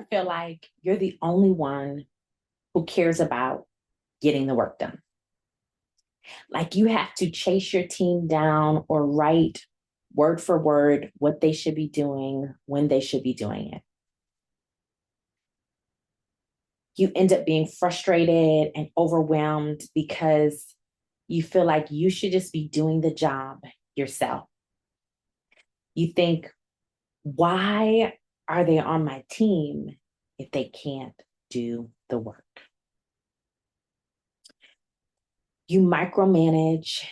ever feel like you're the only one who cares about getting the work done? Like you have to chase your team down or write word for word what they should be doing when they should be doing it. You end up being frustrated and overwhelmed because you feel like you should just be doing the job yourself. You think, why are they on my team if they can't do the work? You micromanage,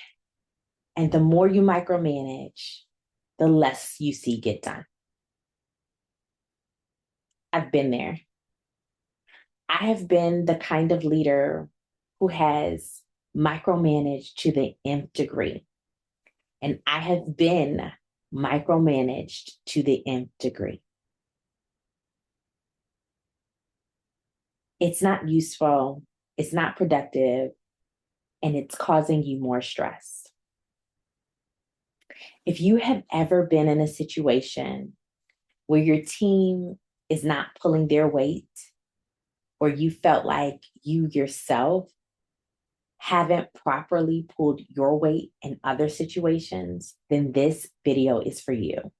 and the more you micromanage, the less you see get done. I've been there. I have been the kind of leader who has micromanaged to the nth degree. And I have been micromanaged to the nth degree. It's not useful, it's not productive, and it's causing you more stress. If you have ever been in a situation where your team is not pulling their weight, or you felt like you yourself haven't properly pulled your weight in other situations, then this video is for you.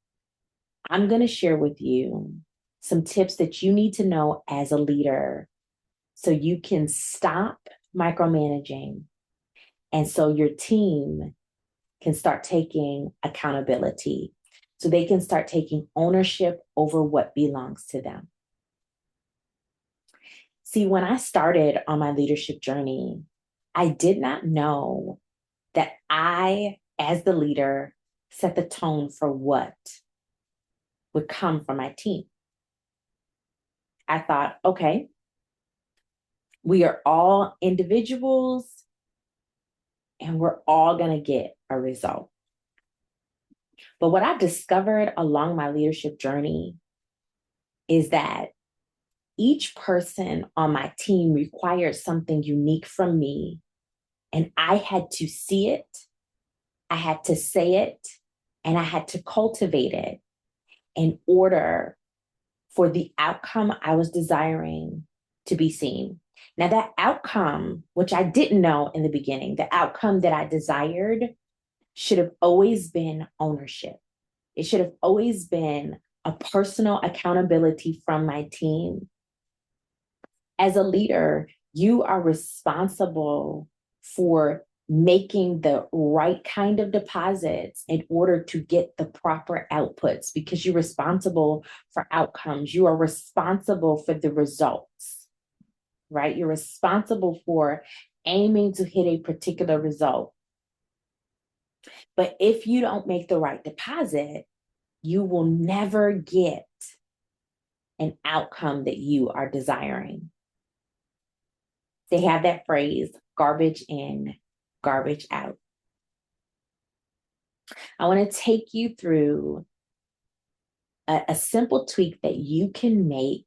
I'm going to share with you some tips that you need to know as a leader so you can stop micromanaging and so your team can start taking accountability, so they can start taking ownership over what belongs to them. See, when I started on my leadership journey, I did not know that I, as the leader, set the tone for what would come from my team. I thought, okay, we are all individuals and we're all going to get a result. But what I've discovered along my leadership journey is that each person on my team required something unique from me, and I had to see it, I had to say it, and I had to cultivate it in order for the outcome I was desiring to be seen. Now, that outcome, which I didn't know in the beginning, the outcome that I desired should have always been ownership. It should have always been a personal accountability from my team. As a leader, you are responsible for making the right kind of deposits in order to get the proper outputs, because you're responsible for outcomes. You are responsible for the results, right? You're responsible for aiming to hit a particular result. But if you don't make the right deposit, you will never get an outcome that you are desiring. They have that phrase, garbage in, garbage out. I want to take you through a simple tweak that you can make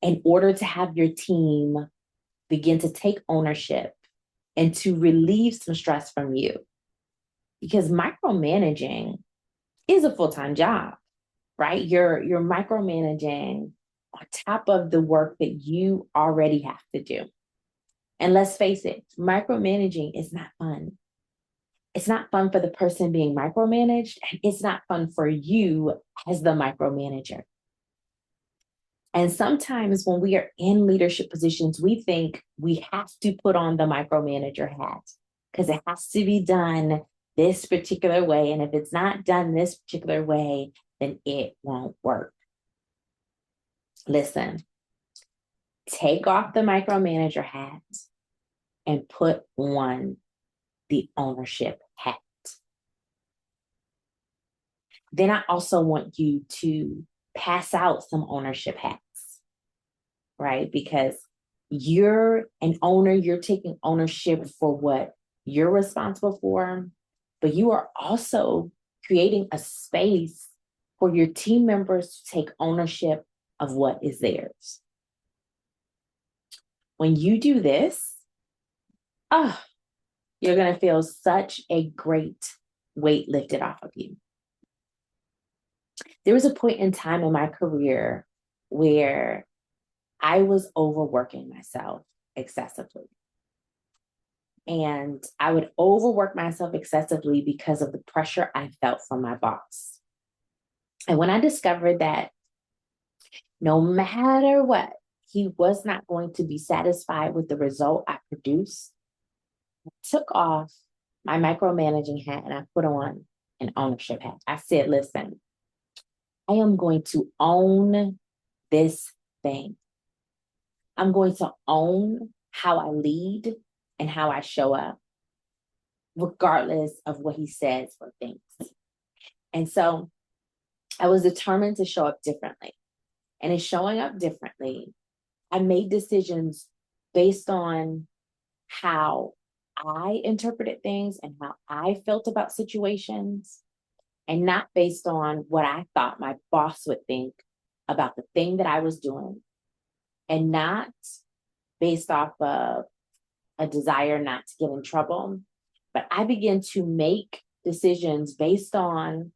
in order to have your team begin to take ownership and to relieve some stress from you. Because micromanaging is a full-time job, right? You're micromanaging on top of the work that you already have to do. And let's face it, micromanaging is not fun. It's not fun for the person being micromanaged, and it's not fun for you as the micromanager. And sometimes when we are in leadership positions, we think we have to put on the micromanager hat because it has to be done this particular way. And if it's not done this particular way, then it won't work. Listen, take off the micromanager hat and put on the ownership hat. Then I also want you to pass out some ownership hats, right? Because you're an owner, you're taking ownership for what you're responsible for, but you are also creating a space for your team members to take ownership of what is theirs. When you do this, you're going to feel such a great weight lifted off of you. There was a point in time in my career where I was overworking myself excessively. And I would overwork myself excessively because of the pressure I felt from my boss. And when I discovered that no matter what, he was not going to be satisfied with the result I produced, I took off my micromanaging hat and I put on an ownership hat. I said, listen, I am going to own this thing. I'm going to own how I lead and how I show up, regardless of what he says or thinks. And so I was determined to show up differently. And in showing up differently, I made decisions based on how I interpreted things and how I felt about situations, and not based on what I thought my boss would think about the thing that I was doing, and not based off of a desire not to get in trouble. But I began to make decisions based on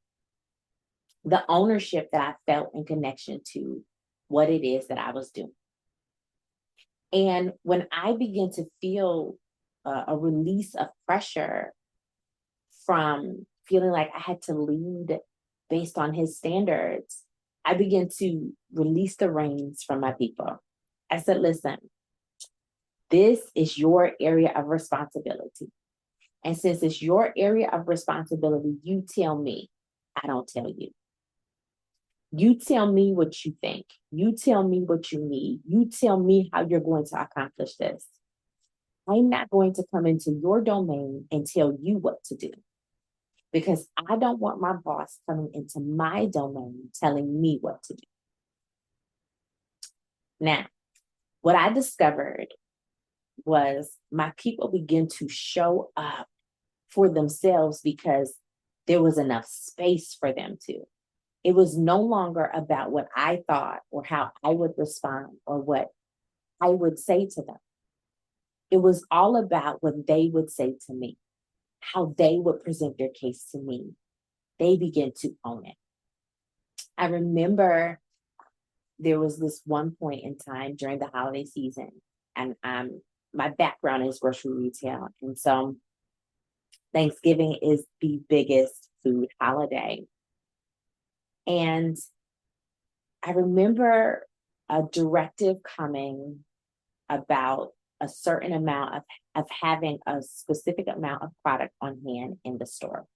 the ownership that I felt in connection to what it is that I was doing. And when I began to feel a release of pressure from feeling like I had to lead based on his standards, I began to release the reins from my people. I said, listen, this is your area of responsibility. And since it's your area of responsibility, you tell me, I don't tell you. You tell me what you think. You tell me what you need. You tell me how you're going to accomplish this. I'm not going to come into your domain and tell you what to do, because I don't want my boss coming into my domain telling me what to do. Now, what I discovered was my people begin to show up for themselves because there was enough space for them to. It was no longer about what I thought or how I would respond or what I would say to them. It was all about what they would say to me, how they would present their case to me. They began to own it. I remember there was this one point in time during the holiday season, and my background is grocery retail. And so Thanksgiving is the biggest food holiday. And I remember a directive coming about a certain amount of having a specific amount of product on hand in the store.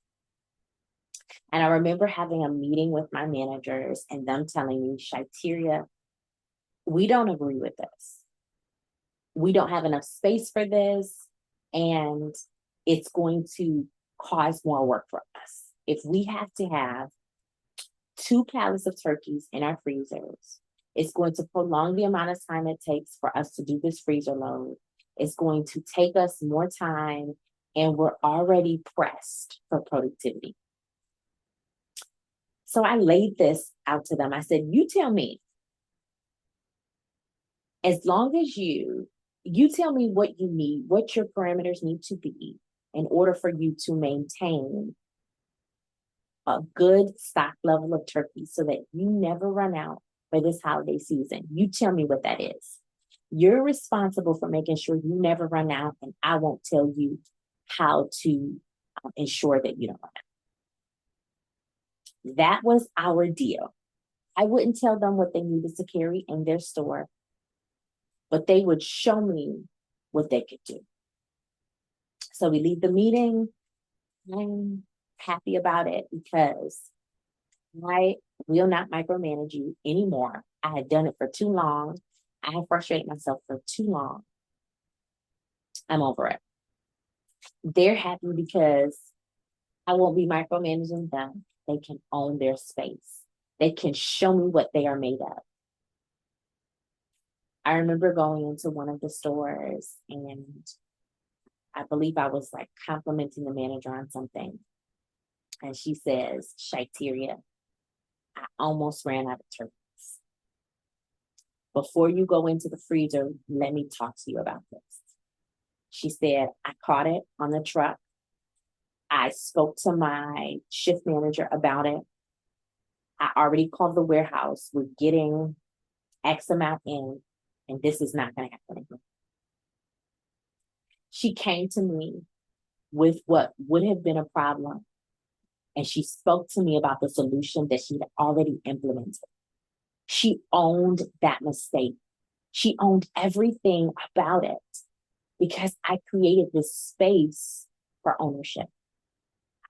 And I remember having a meeting with my managers and them telling me, Shiteria, we don't agree with this. We don't have enough space for this, and it's going to cause more work for us. If we have to have 2 pallets of turkeys in our freezers, it's going to prolong the amount of time it takes for us to do this freezer load. It's going to take us more time, and we're already pressed for productivity. So I laid this out to them. I said, you tell me, as long as you tell me what you need, what your parameters need to be in order for you to maintain a good stock level of turkey so that you never run out for this holiday season. You tell me what that is. You're responsible for making sure you never run out, and I won't tell you how to ensure that you don't run out. That was our deal. I wouldn't tell them what they needed to carry in their store, but they would show me what they could do. So we leave the meeting. I'm happy about it because I will not micromanage you anymore. I had done it for too long. I have frustrated myself for too long. I'm over it. They're happy because I won't be micromanaging them. They can own their space. They can show me what they are made of. I remember going into one of the stores, and I believe I was like complimenting the manager on something. And she says, Shiteria, I almost ran out of turkeys. Before you go into the freezer, let me talk to you about this. She said, I caught it on the truck. I spoke to my shift manager about it. I already called the warehouse. We're getting X amount in, and this is not going to happen again. She came to me with what would have been a problem, and she spoke to me about the solution that she had already implemented. She owned that mistake. She owned everything about it because I created this space for ownership.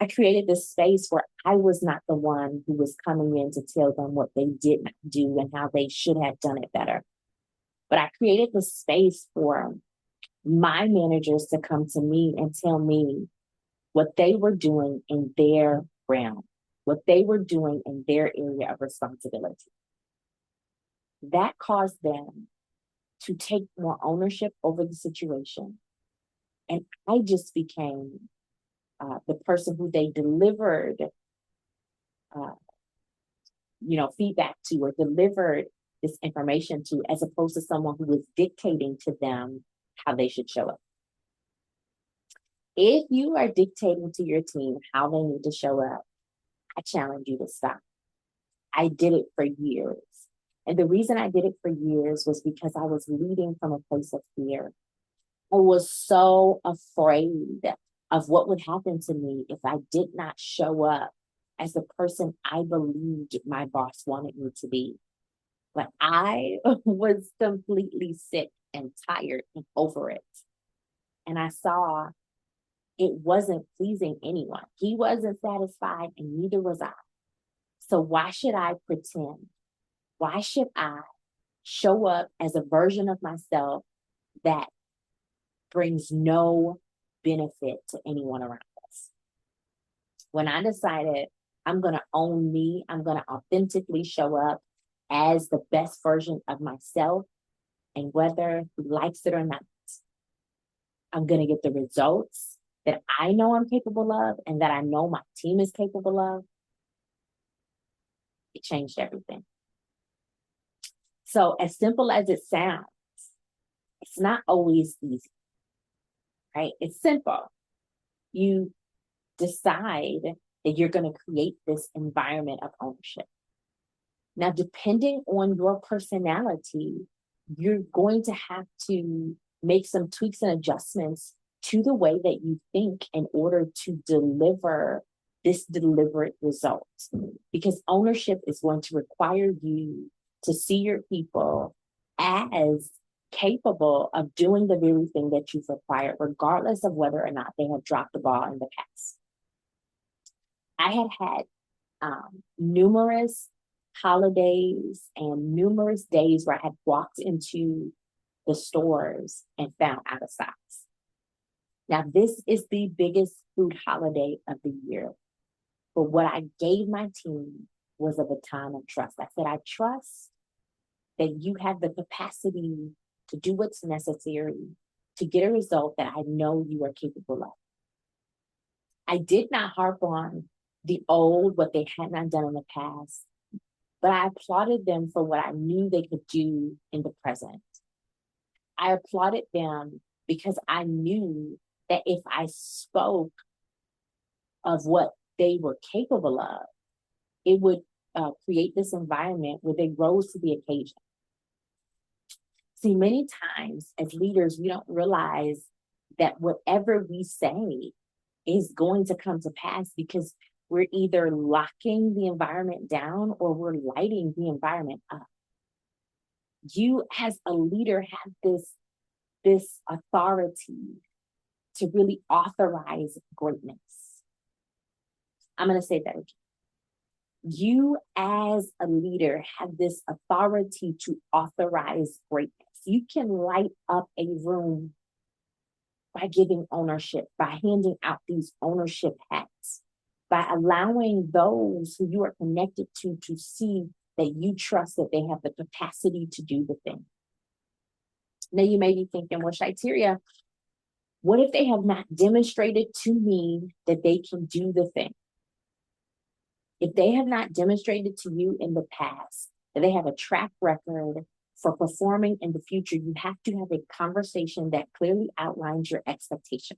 I created this space where I was not the one who was coming in to tell them what they did not do and how they should have done it better. But I created this space for my managers to come to me and tell me what they were doing in their realm, what they were doing in their area of responsibility. That caused them to take more ownership over the situation. And I just became the person who they delivered, feedback to, or delivered this information to, as opposed to someone who was dictating to them how they should show up. If you are dictating to your team how they need to show up, I challenge you to stop. I did it for years. And the reason I did it for years was because I was leading from a place of fear. I was so afraid of what would happen to me if I did not show up as the person I believed my boss wanted me to be. But I was completely sick and tired and over it. And I saw it wasn't pleasing anyone. He wasn't satisfied, and neither was I. So why should I pretend? Why should I show up as a version of myself that brings no benefit to anyone around us? When I decided I'm going to own me, I'm going to authentically show up as the best version of myself, and whether he likes it or not, I'm going to get the results that I know I'm capable of and that I know my team is capable of. It changed everything. So as simple as it sounds, it's not always easy, right? It's simple. You decide that you're going to create this environment of ownership. Now, depending on your personality, you're going to have to make some tweaks and adjustments to the way that you think in order to deliver this deliberate result. Because ownership is going to require you to see your people as capable of doing the very thing that you've required, regardless of whether or not they have dropped the ball in the past. I had numerous holidays and numerous days where I had walked into the stores and found out of stocks. Now, this is the biggest food holiday of the year. But what I gave my team was a baton of trust. I said, I trust that you have the capacity to do what's necessary to get a result that I know you are capable of. I did not harp on the old, what they had not done in the past, but I applauded them for what I knew they could do in the present. I applauded them because I knew that if I spoke of what they were capable of, it would create this environment where they rose to the occasion. See, many times as leaders, we don't realize that whatever we say is going to come to pass because we're either locking the environment down or we're lighting the environment up. You as a leader have this authority to really authorize greatness. I'm going to say that again. You as a leader have this authority to authorize greatness. You can light up a room by giving ownership, by handing out these ownership hats, by allowing those who you are connected to see that you trust that they have the capacity to do the thing. Now you may be thinking, well, Shiteria, what if they have not demonstrated to me that they can do the thing? If they have not demonstrated to you in the past that they have a track record for performing in the future, you have to have a conversation that clearly outlines your expectation.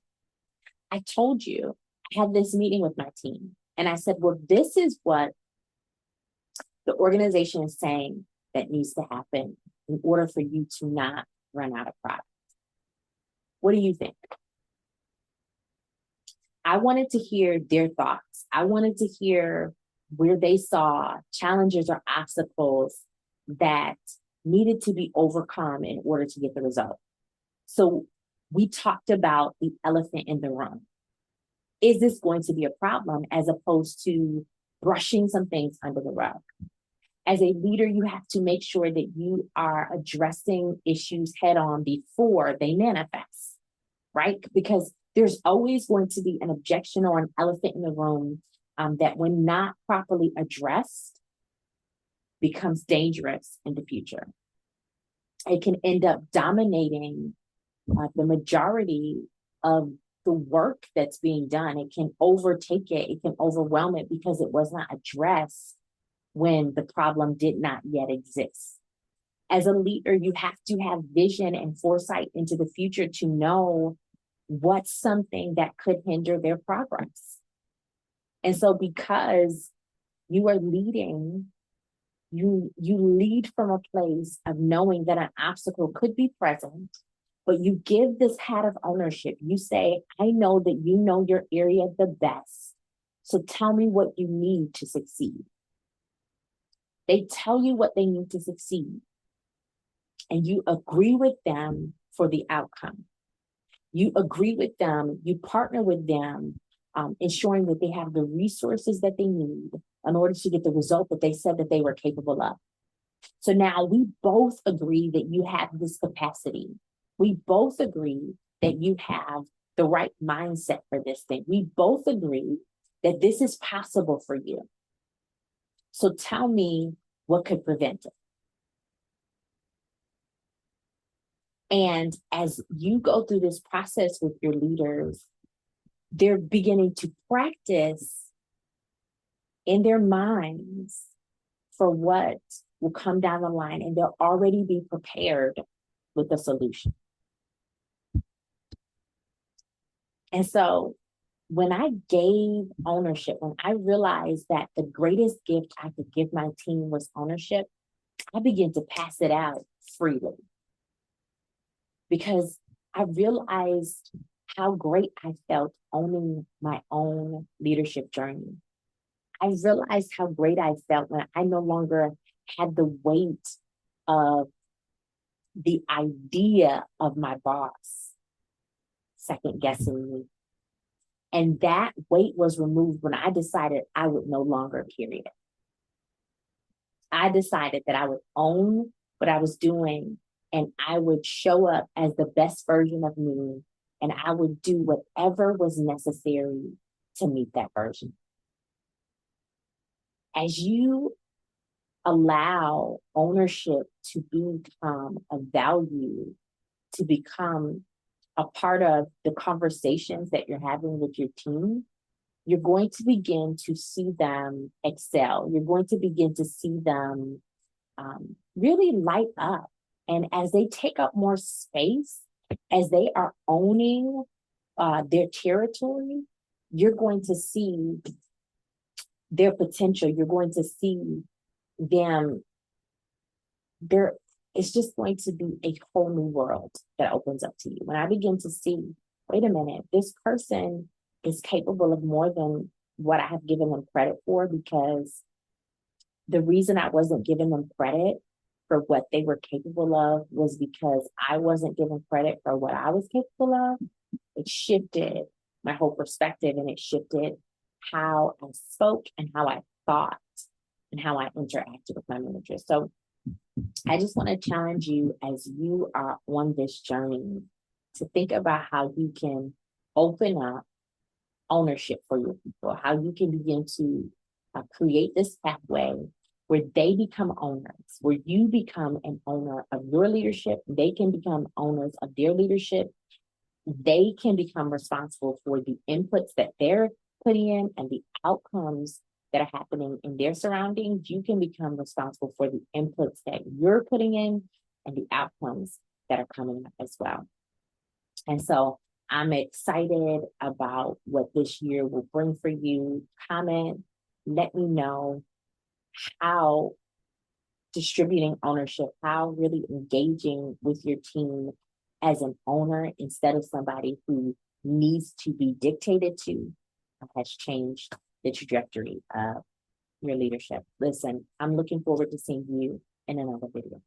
I told you, I had this meeting with my team, and I said, well, this is what the organization is saying that needs to happen. in order for you to not run out of product? What do you think? I wanted to hear their thoughts. I wanted to hear where they saw challenges or obstacles that needed to be overcome in order to get the result. So we talked about the elephant in the room. Is this going to be a problem, as opposed to brushing some things under the rug? As a leader, you have to make sure that you are addressing issues head on before they manifest, right? Because there's always going to be an objection or an elephant in the room that, when not properly addressed, becomes dangerous in the future. It can end up dominating the majority of the work that's being done. It can overtake it. It can overwhelm it because it was not addressed when the problem did not yet exist. As a leader, you have to have vision and foresight into the future to know what's something that could hinder their progress. And so, because you are leading, you lead from a place of knowing that an obstacle could be present, but you give this hat of ownership. You say, I know that you know your area the best, so tell me what you need to succeed. They tell you what they need to succeed, and you agree with them for the outcome. You agree with them, you partner with them, ensuring that they have the resources that they need in order to get the result that they said that they were capable of. So now we both agree that you have this capacity. We both agree that you have the right mindset for this thing. We both agree that this is possible for you. So tell me what could prevent it. And as you go through this process with your leaders, they're beginning to practice in their minds for what will come down the line, and they'll already be prepared with a solution. And so when I gave ownership, when I realized that the greatest gift I could give my team was ownership, I began to pass it out freely, because I realized how great I felt owning my own leadership journey. I realized how great I felt when I no longer had the weight of the idea of my boss second guessing me. And that weight was removed when I decided I would no longer carry it. I decided that I would own what I was doing, and I would show up as the best version of me, and I would do whatever was necessary to meet that version. As you allow ownership to become a value, to become a part of the conversations that you're having with your team, you're going to begin to see them excel. You're going to begin to see them really light up. And as they take up more space, as they are owning their territory, you're going to see their potential. You're going to see them. It's just going to be a whole new world that opens up to you. When I begin to see, wait a minute, this person is capable of more than what I have given them credit for, because the reason I wasn't giving them credit for what they were capable of was because I wasn't given credit for what I was capable of. It shifted my whole perspective, and it shifted how I spoke and how I thought and how I interacted with my managers. So I just want to challenge you, as you are on this journey, to think about how you can open up ownership for your people, how you can begin to create this pathway where they become owners, where you become an owner of your leadership, they can become owners of their leadership, they can become responsible for the inputs that they're putting in and the outcomes that are happening in their surroundings. You can become responsible for the inputs that you're putting in and the outcomes that are coming up as well. And so I'm excited about what this year will bring for you. Comment, let me know how distributing ownership, how really engaging with your team as an owner instead of somebody who needs to be dictated to has changed the trajectory of your leadership. Listen, I'm looking forward to seeing you in another video.